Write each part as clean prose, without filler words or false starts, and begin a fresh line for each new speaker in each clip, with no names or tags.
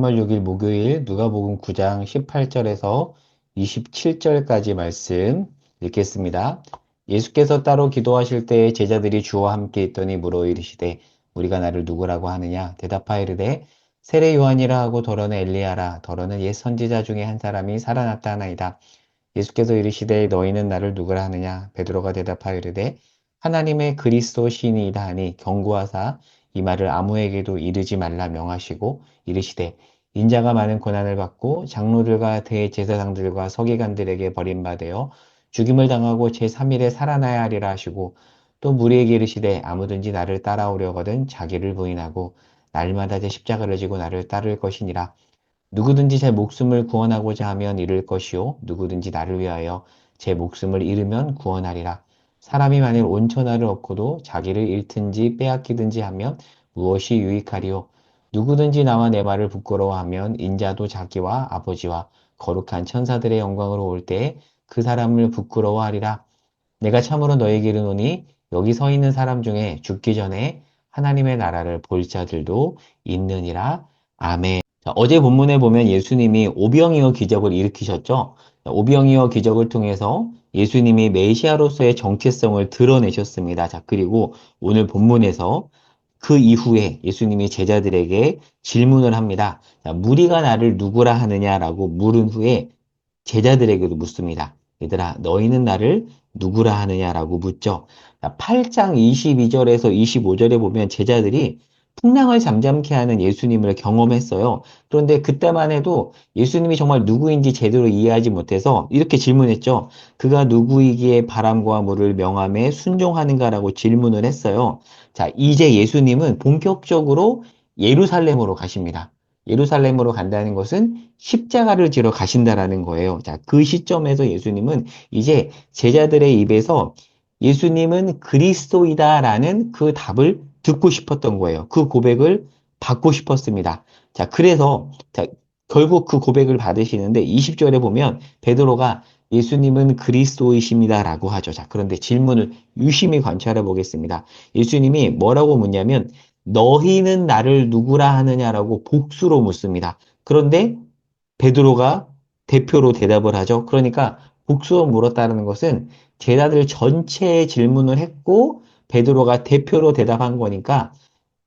3월 6일 목요일 누가복음 9장 18절에서 27절까지 말씀 읽겠습니다. 예수께서 따로 기도하실 때에 제자들이 주와 함께 있더니 물어 이르시되 우리가 나를 누구라고 하느냐 대답하여 이르되 세례 요한이라 하고 더러는 엘리야라 더러는 옛 선지자 중에 한 사람이 살아났다 하나이다. 예수께서 이르시되 너희는 나를 누구라 하느냐 베드로가 대답하여 이르되 하나님의 그리스도 시인이다 하니 경고하사 이 말을 아무에게도 이르지 말라 명하시고 이르시되 인자가 많은 고난을 받고 장로들과 대제사장들과 서기관들에게 버림받아 죽임을 당하고 제3일에 살아나야 하리라 하시고 또 무리에게 이르시되 아무든지 나를 따라오려거든 자기를 부인하고 날마다 제 십자가를 지고 나를 따를 것이니라. 누구든지 제 목숨을 구원하고자 하면 잃을 것이요 누구든지 나를 위하여 제 목숨을 잃으면 구원하리라. 사람이 만일 온 천하를 얻고도 자기를 잃든지 빼앗기든지 하면 무엇이 유익하리요? 누구든지 나와 내 말을 부끄러워하면 인자도 자기와 아버지와 거룩한 천사들의 영광으로 올 때에 그 사람을 부끄러워하리라. 내가 참으로 너에게 이르노니 여기 서 있는 사람 중에 죽기 전에 하나님의 나라를 볼 자들도 있느니라. 아멘. 자, 어제 본문에 보면 예수님이 오병이어 기적을 일으키셨죠. 오병이어 기적을 통해서 예수님이 메시아로서의 정체성을 드러내셨습니다. 자, 그리고 오늘 본문에서 그 이후에 예수님이 제자들에게 질문을 합니다. 자, 무리가 나를 누구라 하느냐라고 물은 후에 제자들에게도 묻습니다. 얘들아, 너희는 나를 누구라 하느냐라고 묻죠. 8장 22절에서 25절에 보면 제자들이 풍랑을 잠잠케 하는 예수님을 경험했어요. 그런데 그때만 해도 예수님이 정말 누구인지 제대로 이해하지 못해서 이렇게 질문했죠. 그가 누구이기에 바람과 물을 명함에 순종하는가라고 질문을 했어요. 자, 이제 예수님은 본격적으로 예루살렘으로 가십니다. 예루살렘으로 간다는 것은 십자가를 지러 가신다라는 거예요. 자, 그 시점에서 예수님은 이제 제자들의 입에서 예수님은 그리스도이다라는 그 답을 듣고 싶었던 거예요. 그 고백을 받고 싶었습니다. 자, 그래서 결국 그 고백을 받으시는데 20절에 보면 베드로가 예수님은 그리스도이십니다라고 하죠. 자, 그런데 질문을 유심히 관찰해 보겠습니다. 예수님이 뭐라고 묻냐면 너희는 나를 누구라 하느냐라고 복수로 묻습니다. 그런데 베드로가 대표로 대답을 하죠. 그러니까 복수로 물었다는 것은 제자들 전체의 질문을 했고 베드로가 대표로 대답한 거니까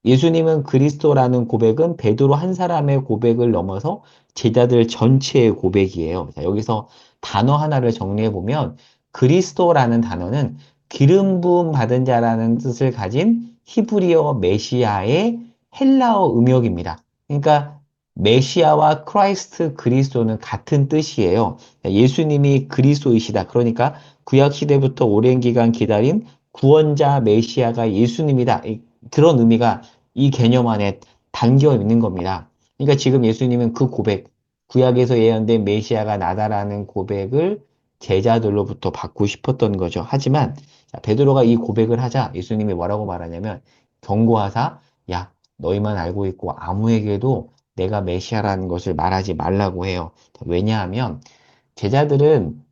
예수님은 그리스도라는 고백은 베드로 한 사람의 고백을 넘어서 제자들 전체의 고백이에요. 자, 여기서 단어 하나를 정리해 보면 그리스도라는 단어는 기름 부음 받은 자라는 뜻을 가진 히브리어 메시아의 헬라어 음역입니다. 그러니까 메시아와 크라이스트 그리스도는 같은 뜻이에요. 예수님이 그리스도이시다. 그러니까 구약 시대부터 오랜 기간 기다린 구원자 메시아가 예수님이다. 그런 의미가 이 개념 안에 담겨 있는 겁니다. 그러니까 지금 예수님은 그 고백, 구약에서 예언된 메시아가 나다라는 고백을 제자들로부터 받고 싶었던 거죠. 하지만 베드로가 이 고백을 하자 예수님이 뭐라고 말하냐면 경고하사 야 너희만 알고 있고 아무에게도 내가 메시아라는 것을 말하지 말라고 해요. 왜냐하면 제자들은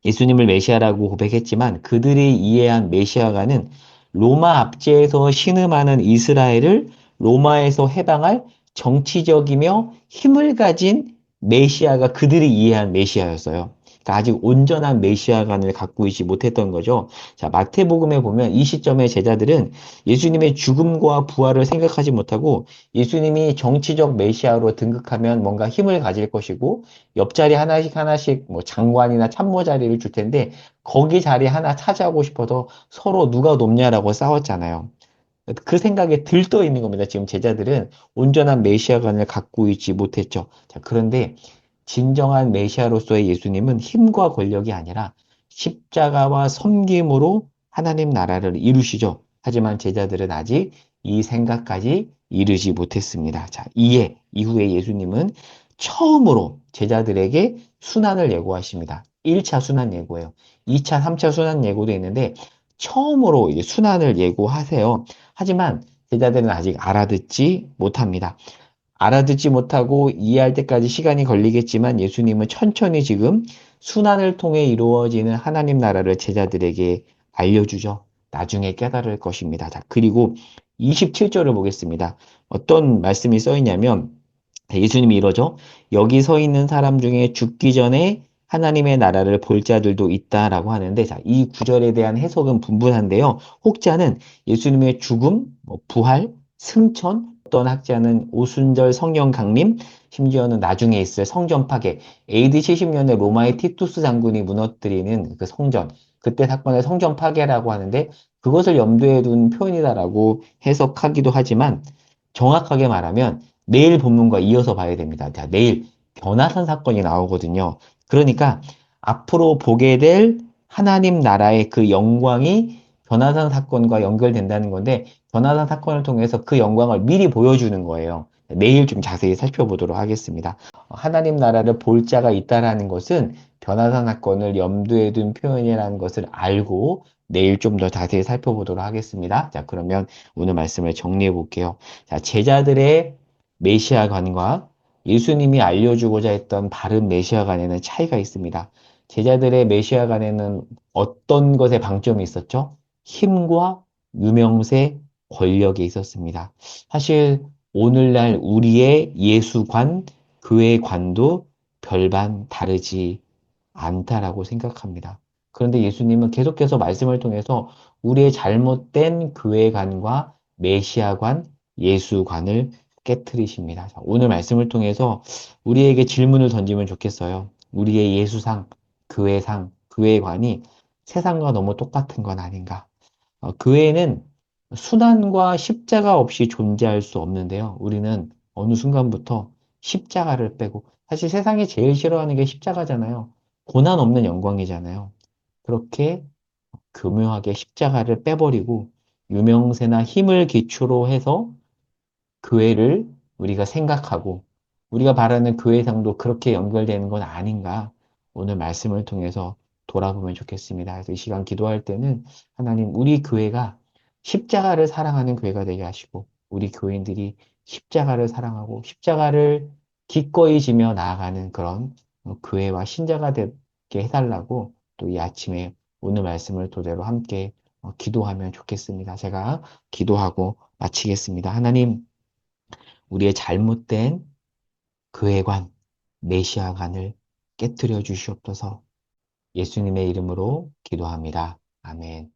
예수님을 메시아라고 고백했지만 그들이 이해한 메시아가는 로마 압제에서 신음하는 이스라엘을 로마에서 해방할 정치적이며 힘을 가진 메시아가 그들이 이해한 메시아였어요. 그러니까 아직 온전한 메시아관을 갖고 있지 못했던 거죠. 자, 마태복음에 보면 이 시점의 제자들은 예수님의 죽음과 부활을 생각하지 못하고 예수님이 정치적 메시아로 등극하면 뭔가 힘을 가질 것이고 옆자리 하나씩 하나씩 뭐 장관이나 참모 자리를 줄 텐데 거기 자리 하나 차지하고 싶어서 서로 누가 높냐라고 싸웠잖아요. 그 생각에 들떠 있는 겁니다. 지금 제자들은 온전한 메시아관을 갖고 있지 못했죠. 자, 그런데 진정한 메시아로서의 예수님은 힘과 권력이 아니라 십자가와 섬김으로 하나님 나라를 이루시죠. 하지만 제자들은 아직 이 생각까지 이르지 못했습니다. 자, 이후에 예수님은 처음으로 제자들에게 순환을 예고하십니다. 1차 순환 예고예요. 2차, 3차 순환 예고도 있는데 처음으로 이제 순환을 예고하세요. 하지만 제자들은 아직 알아듣지 못합니다. 알아듣지 못하고 이해할 때까지 시간이 걸리겠지만 예수님은 천천히 지금 순환을 통해 이루어지는 하나님 나라를 제자들에게 알려주죠. 나중에 깨달을 것입니다. 자, 그리고 27절을 보겠습니다. 어떤 말씀이 써 있냐면 예수님이 이러죠. 여기 서 있는 사람 중에 죽기 전에 하나님의 나라를 볼 자들도 있다라고 하는데, 자, 이 구절에 대한 해석은 분분한데요. 혹자는 예수님의 죽음, 부활, 승천, 어떤 학자는 오순절 성령 강림, 심지어는 나중에 있을 성전 파괴, AD 70년에 로마의 티투스 장군이 무너뜨리는 그 성전, 그때 사건을 성전 파괴라고 하는데, 그것을 염두에 둔 표현이다라고 해석하기도 하지만, 정확하게 말하면 내일 본문과 이어서 봐야 됩니다. 자, 내일 변화산 사건이 나오거든요. 그러니까 앞으로 보게 될 하나님 나라의 그 영광이 변화산 사건과 연결된다는 건데, 변화산 사건을 통해서 그 영광을 미리 보여주는 거예요. 내일 좀 자세히 살펴보도록 하겠습니다. 하나님 나라를 볼 자가 있다라는 것은 변화산 사건을 염두에 둔 표현이라는 것을 알고 내일 좀 더 자세히 살펴보도록 하겠습니다. 자, 그러면 오늘 말씀을 정리해 볼게요. 자, 제자들의 메시아관과 예수님이 알려주고자 했던 바른 메시아관에는 차이가 있습니다. 제자들의 메시아관에는 어떤 것에 방점이 있었죠? 힘과 유명세, 권력에 있었습니다. 사실 오늘날 우리의 예수관, 교회관도 별반 다르지 않다라고 생각합니다. 그런데 예수님은 계속해서 말씀을 통해서 우리의 잘못된 교회관과 메시아관, 예수관을 깨뜨리십니다. 오늘 말씀을 통해서 우리에게 질문을 던지면 좋겠어요. 우리의 예수상, 교회상, 교회관이 세상과 너무 똑같은 건 아닌가? 교회는 순환과 십자가 없이 존재할 수 없는데요. 우리는 어느 순간부터 십자가를 빼고, 사실 세상이 제일 싫어하는 게 십자가잖아요. 고난 없는 영광이잖아요. 그렇게 교묘하게 십자가를 빼버리고 유명세나 힘을 기초로 해서 교회를 우리가 생각하고 우리가 바라는 교회상도 그렇게 연결되는 건 아닌가 오늘 말씀을 통해서 돌아보면 좋겠습니다. 그래서 이 시간 기도할 때는 하나님 우리 교회가 십자가를 사랑하는 교회가 되게 하시고 우리 교인들이 십자가를 사랑하고 십자가를 기꺼이 지며 나아가는 그런 교회와 신자가 되게 해달라고 또 이 아침에 오늘 말씀을 토대로 함께 기도하면 좋겠습니다. 제가 기도하고 마치겠습니다. 하나님, 우리의 잘못된 교회관, 메시아관을 깨뜨려 주시옵소서. 예수님의 이름으로 기도합니다. 아멘.